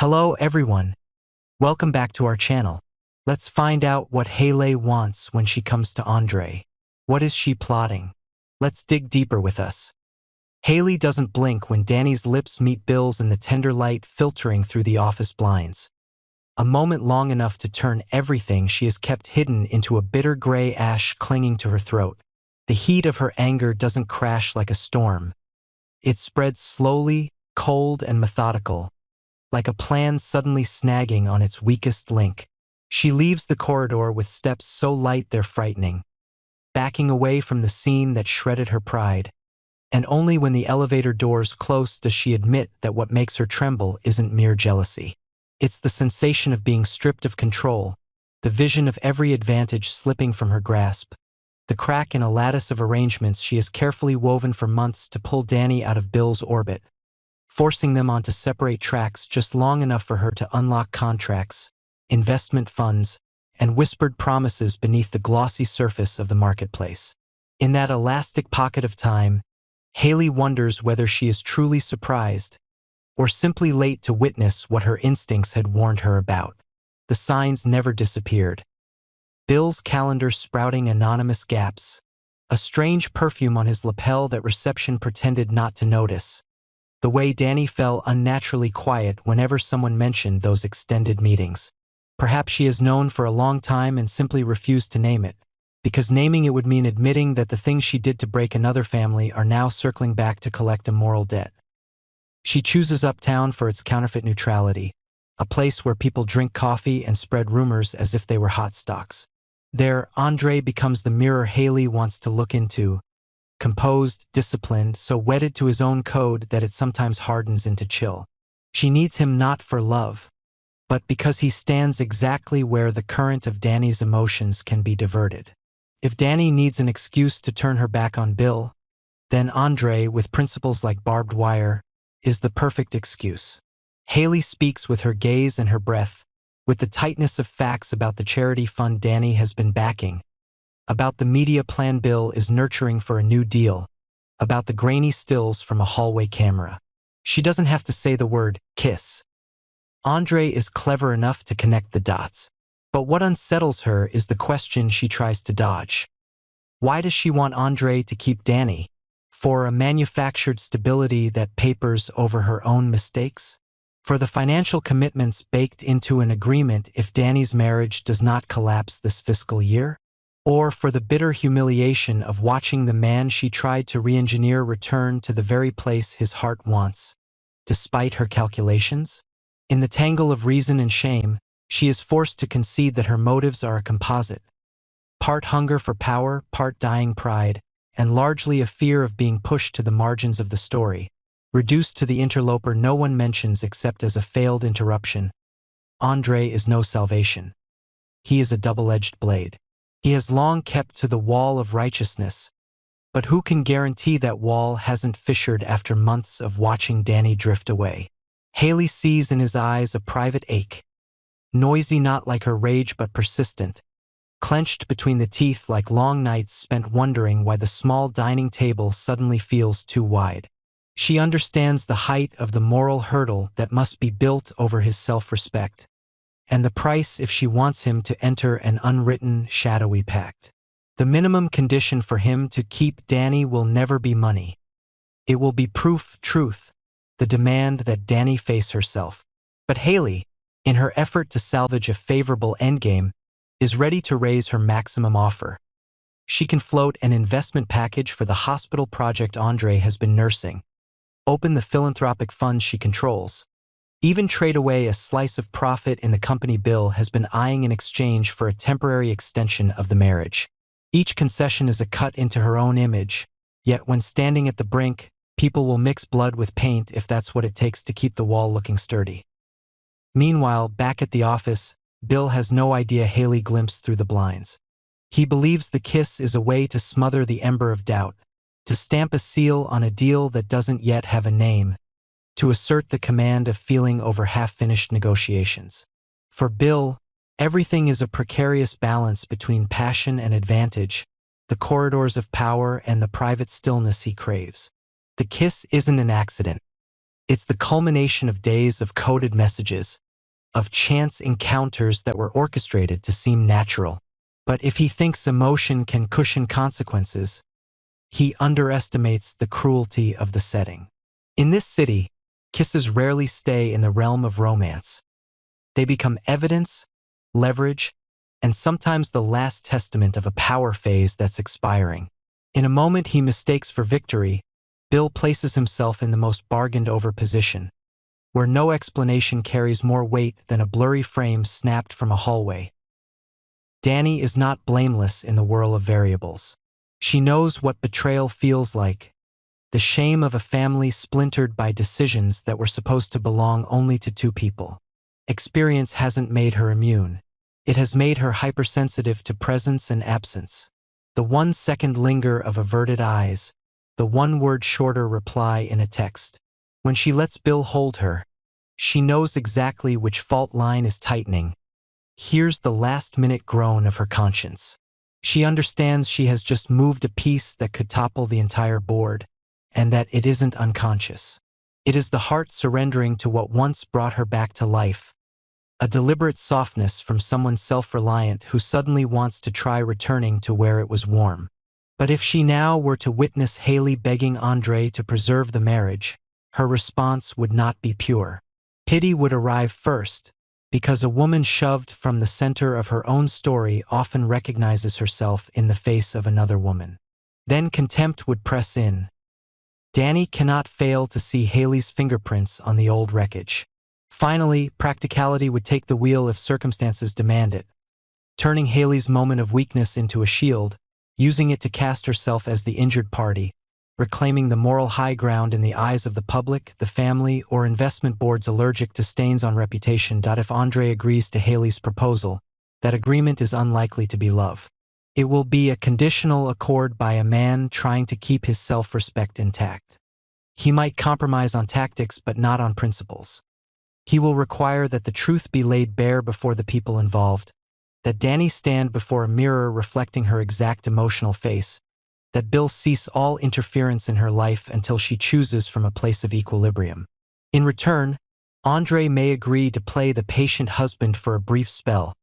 Hello everyone, welcome back to our channel. Let's find out what Hayley wants when she comes to Andre. What is she plotting? Let's dig deeper with us. Hayley doesn't blink when Dani's lips meet Bill's in the tender light filtering through the office blinds. A moment long enough to turn everything she has kept hidden into a bitter gray ash clinging to her throat. The heat of her anger doesn't crash like a storm. It spreads slowly, cold and methodical, like a plan suddenly snagging on its weakest link. She leaves the corridor with steps so light they're frightening, backing away from the scene that shredded her pride. And only when the elevator doors close does she admit that what makes her tremble isn't mere jealousy. It's the sensation of being stripped of control, the vision of every advantage slipping from her grasp, the crack in a lattice of arrangements she has carefully woven for months to pull Dani out of Bill's orbit, forcing them onto separate tracks just long enough for her to unlock contracts, investment funds, and whispered promises beneath the glossy surface of the marketplace. In that elastic pocket of time, Hayley wonders whether she is truly surprised or simply late to witness what her instincts had warned her about. The signs never disappeared. Bill's calendar sprouting anonymous gaps, a strange perfume on his lapel that reception pretended not to notice, the way Dani fell unnaturally quiet whenever someone mentioned those extended meetings. Perhaps she has known for a long time and simply refused to name it, because naming it would mean admitting that the things she did to break another family are now circling back to collect a moral debt. She chooses Uptown for its counterfeit neutrality, a place where people drink coffee and spread rumors as if they were hot stocks. There, Andre becomes the mirror Hayley wants to look into, composed, disciplined, so wedded to his own code that it sometimes hardens into chill. She needs him not for love, but because he stands exactly where the current of Dani's emotions can be diverted. If Dani needs an excuse to turn her back on Bill, then Andre, with principles like barbed wire, is the perfect excuse. Hayley speaks with her gaze and her breath, with the tightness of facts about the charity fund Dani has been backing, about the media plan Bill is nurturing for a new deal, about the grainy stills from a hallway camera. She doesn't have to say the word kiss. Andre is clever enough to connect the dots. But what unsettles her is the question she tries to dodge. Why does she want Andre to keep Dani? For a manufactured stability that papers over her own mistakes? For the financial commitments baked into an agreement if Dani's marriage does not collapse this fiscal year? Or for the bitter humiliation of watching the man she tried to re-engineer return to the very place his heart wants, despite her calculations? In the tangle of reason and shame, she is forced to concede that her motives are a composite, part hunger for power, part dying pride, and largely a fear of being pushed to the margins of the story, reduced to the interloper no one mentions except as a failed interruption. Andre is no salvation. He is a double-edged blade. He has long kept to the wall of righteousness, but who can guarantee that wall hasn't fissured after months of watching Dani drift away? Hayley sees in his eyes a private ache, noisy not like her rage but persistent, clenched between the teeth like long nights spent wondering why the small dining table suddenly feels too wide. She understands the height of the moral hurdle that must be built over his self-respect, and the price if she wants him to enter an unwritten, shadowy pact. The minimum condition for him to keep Dani will never be money. It will be truth, the demand that Dani face herself. But Hayley, in her effort to salvage a favorable endgame, is ready to raise her maximum offer. She can float an investment package for the hospital project Andre has been nursing, open the philanthropic funds she controls, even trade away a slice of profit in the company Bill has been eyeing in exchange for a temporary extension of the marriage. Each concession is a cut into her own image, yet when standing at the brink, people will mix blood with paint if that's what it takes to keep the wall looking sturdy. Meanwhile, back at the office, Bill has no idea Hayley glimpsed through the blinds. He believes the kiss is a way to smother the ember of doubt, to stamp a seal on a deal that doesn't yet have a name, to assert the command of feeling over half-finished negotiations. For Bill, everything is a precarious balance between passion and advantage, the corridors of power and the private stillness he craves. The kiss isn't an accident. It's the culmination of days of coded messages, of chance encounters that were orchestrated to seem natural. But if he thinks emotion can cushion consequences, he underestimates the cruelty of the setting. In this city, kisses rarely stay in the realm of romance. They become evidence, leverage, and sometimes the last testament of a power phase that's expiring. In a moment he mistakes for victory, Bill places himself in the most bargained-over position, where no explanation carries more weight than a blurry frame snapped from a hallway. Dani is not blameless in the whirl of variables. She knows what betrayal feels like, the shame of a family splintered by decisions that were supposed to belong only to two people. Experience hasn't made her immune. It has made her hypersensitive to presence and absence. The 1-second linger of averted eyes, the one-word shorter reply in a text. When she lets Bill hold her, she knows exactly which fault line is tightening. Here's the last-minute groan of her conscience. She understands she has just moved a piece that could topple the entire board, and that it isn't unconscious. It is the heart surrendering to what once brought her back to life, a deliberate softness from someone self-reliant who suddenly wants to try returning to where it was warm. But if she now were to witness Hayley begging Andre to preserve the marriage, her response would not be pure. Pity would arrive first, because a woman shoved from the center of her own story often recognizes herself in the face of another woman. Then contempt would press in. Dani cannot fail to see Hayley's fingerprints on the old wreckage. Finally, practicality would take the wheel if circumstances demand it, turning Hayley's moment of weakness into a shield, using it to cast herself as the injured party, reclaiming the moral high ground in the eyes of the public, the family, or investment boards allergic to stains on reputation. If Andre agrees to Hayley's proposal, that agreement is unlikely to be love. It will be a conditional accord by a man trying to keep his self-respect intact. He might compromise on tactics but not on principles. He will require that the truth be laid bare before the people involved, that Dani stand before a mirror reflecting her exact emotional face, that Bill cease all interference in her life until she chooses from a place of equilibrium. In return, Andre may agree to play the patient husband for a brief spell,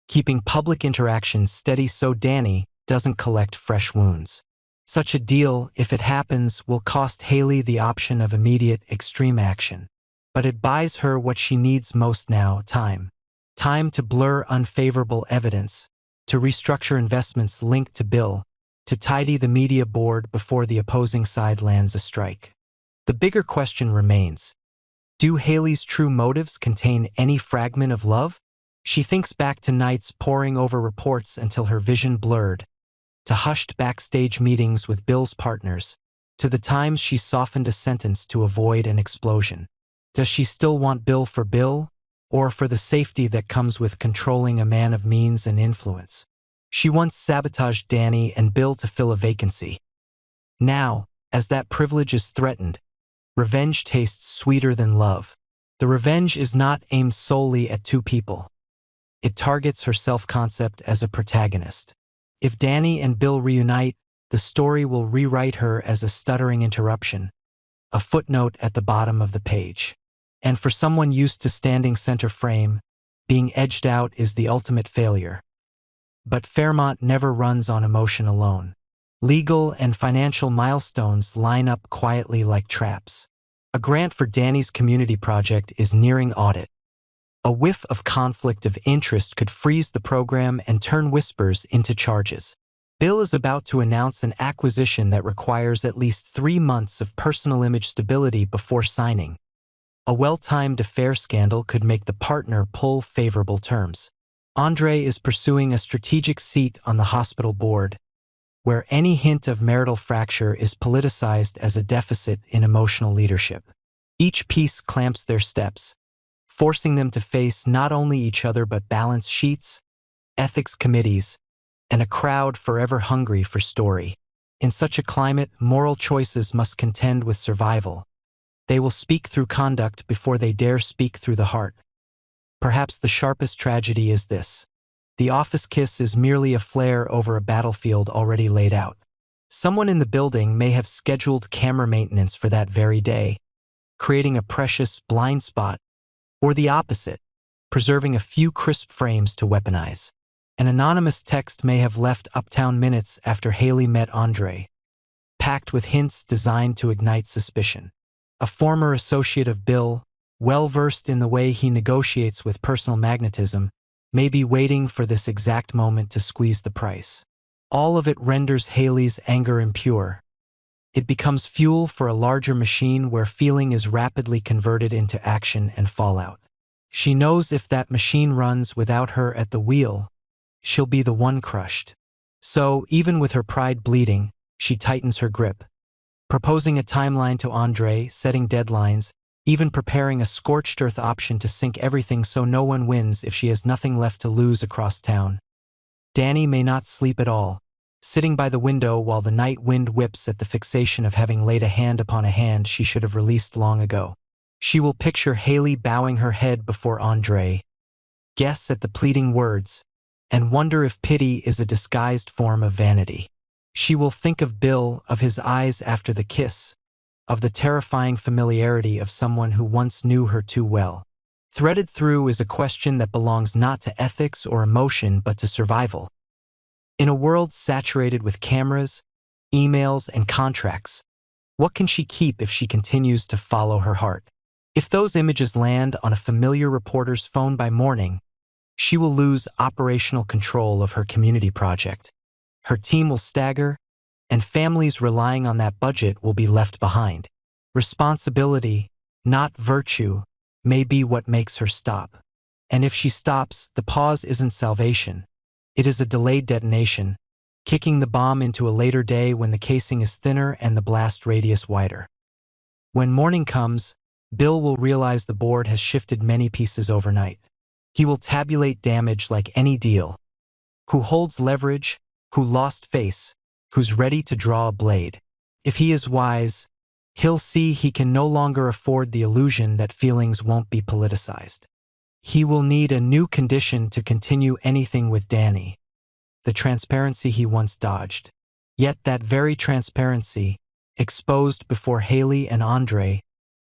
keeping public interactions steady so Dani doesn't collect fresh wounds. Such a deal, if it happens, will cost Hayley the option of immediate, extreme action. But it buys her what she needs most now: time. Time to blur unfavorable evidence, to restructure investments linked to Bill, to tidy the media board before the opposing side lands a strike. The bigger question remains: do Hayley's true motives contain any fragment of love? She thinks back to nights poring over reports until her vision blurred, to hushed backstage meetings with Bill's partners, to the times she softened a sentence to avoid an explosion. Does she still want Bill for Bill, or for the safety that comes with controlling a man of means and influence? She once sabotaged Dani and Bill to fill a vacancy. Now, as that privilege is threatened, revenge tastes sweeter than love. The revenge is not aimed solely at two people. It targets her self-concept as a protagonist. If Dani and Bill reunite, the story will rewrite her as a stuttering interruption, a footnote at the bottom of the page. And for someone used to standing center frame, being edged out is the ultimate failure. But Fairmont never runs on emotion alone. Legal and financial milestones line up quietly like traps. A grant for Dani's community project is nearing audit. A whiff of conflict of interest could freeze the program and turn whispers into charges. Bill is about to announce an acquisition that requires at least 3 months of personal image stability before signing. A well-timed affair scandal could make the partner pull favorable terms. Andre is pursuing a strategic seat on the hospital board, where any hint of marital fracture is politicized as a deficit in emotional leadership. Each piece clamps their steps, forcing them to face not only each other but balance sheets, ethics committees, and a crowd forever hungry for story. In such a climate, moral choices must contend with survival. They will speak through conduct before they dare speak through the heart. Perhaps the sharpest tragedy is this: the office kiss is merely a flare over a battlefield already laid out. Someone in the building may have scheduled camera maintenance for that very day, creating a precious blind spot, or the opposite, preserving a few crisp frames to weaponize. An anonymous text may have left Uptown minutes after Hayley met Andre, packed with hints designed to ignite suspicion. A former associate of Bill, well-versed in the way he negotiates with personal magnetism, may be waiting for this exact moment to squeeze the price. All of it renders Hayley's anger impure. It becomes fuel for a larger machine where feeling is rapidly converted into action and fallout. She knows if that machine runs without her at the wheel, she'll be the one crushed. So, even with her pride bleeding, she tightens her grip, proposing a timeline to Andre, setting deadlines, even preparing a scorched earth option to sink everything so no one wins if she has nothing left to lose across town. Dani may not sleep at all, sitting by the window while the night wind whips at the fixation of having laid a hand upon a hand she should have released long ago. She will picture Hayley bowing her head before Andre, guess at the pleading words, and wonder if pity is a disguised form of vanity. She will think of Bill, of his eyes after the kiss, of the terrifying familiarity of someone who once knew her too well. Threaded through is a question that belongs not to ethics or emotion but to survival. In a world saturated with cameras, emails, and contracts, what can she keep if she continues to follow her heart? If those images land on a familiar reporter's phone by morning, she will lose operational control of her community project. Her team will stagger, and families relying on that budget will be left behind. Responsibility, not virtue, may be what makes her stop. And if she stops, the pause isn't salvation. It is a delayed detonation, kicking the bomb into a later day when the casing is thinner and the blast radius wider. When morning comes, Bill will realize the board has shifted many pieces overnight. He will tabulate damage like any deal. Who holds leverage, who lost face, who's ready to draw a blade. If he is wise, he'll see he can no longer afford the illusion that feelings won't be politicized. He will need a new condition to continue anything with Dani, the transparency he once dodged. Yet that very transparency, exposed before Hayley and Andre,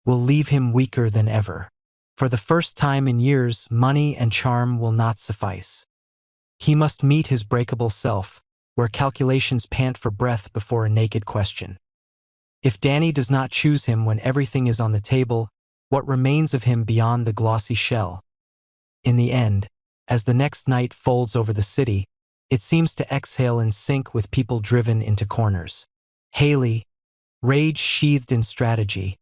will leave him weaker than ever. For the first time in years, money and charm will not suffice. He must meet his breakable self, where calculations pant for breath before a naked question. If Dani does not choose him when everything is on the table, what remains of him beyond the glossy shell? In the end, as the next night folds over the city, it seems to exhale in sync with people driven into corners. Hayley, rage sheathed in strategy,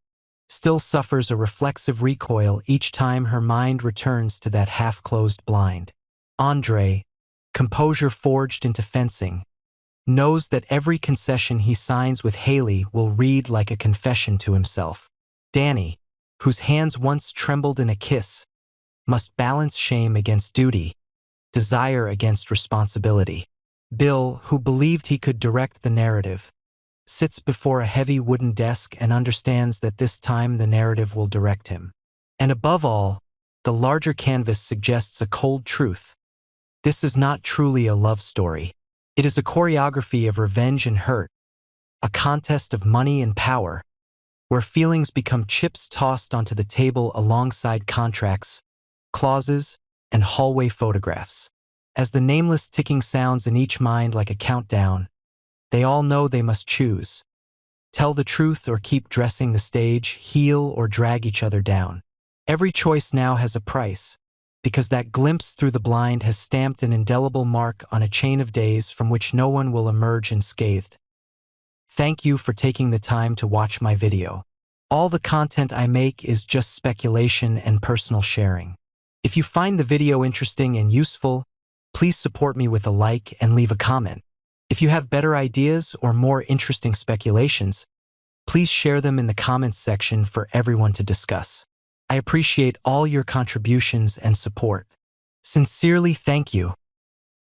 still suffers a reflexive recoil each time her mind returns to that half-closed blind. Andre, composure forged into fencing, knows that every concession he signs with Hayley will read like a confession to himself. Dani, whose hands once trembled in a kiss, must balance shame against duty, desire against responsibility. Bill, who believed he could direct the narrative, sits before a heavy wooden desk and understands that this time the narrative will direct him. And above all, the larger canvas suggests a cold truth. This is not truly a love story. It is a choreography of revenge and hurt, a contest of money and power, where feelings become chips tossed onto the table alongside contracts, clauses, and hallway photographs. As the nameless ticking sounds in each mind like a countdown, they all know they must choose. Tell the truth or keep dressing the stage, heal or drag each other down. Every choice now has a price, because that glimpse through the blind has stamped an indelible mark on a chain of days from which no one will emerge unscathed. Thank you for taking the time to watch my video. All the content I make is just speculation and personal sharing. If you find the video interesting and useful, please support me with a like and leave a comment. If you have better ideas or more interesting speculations, please share them in the comments section for everyone to discuss. I appreciate all your contributions and support. Sincerely, thank you.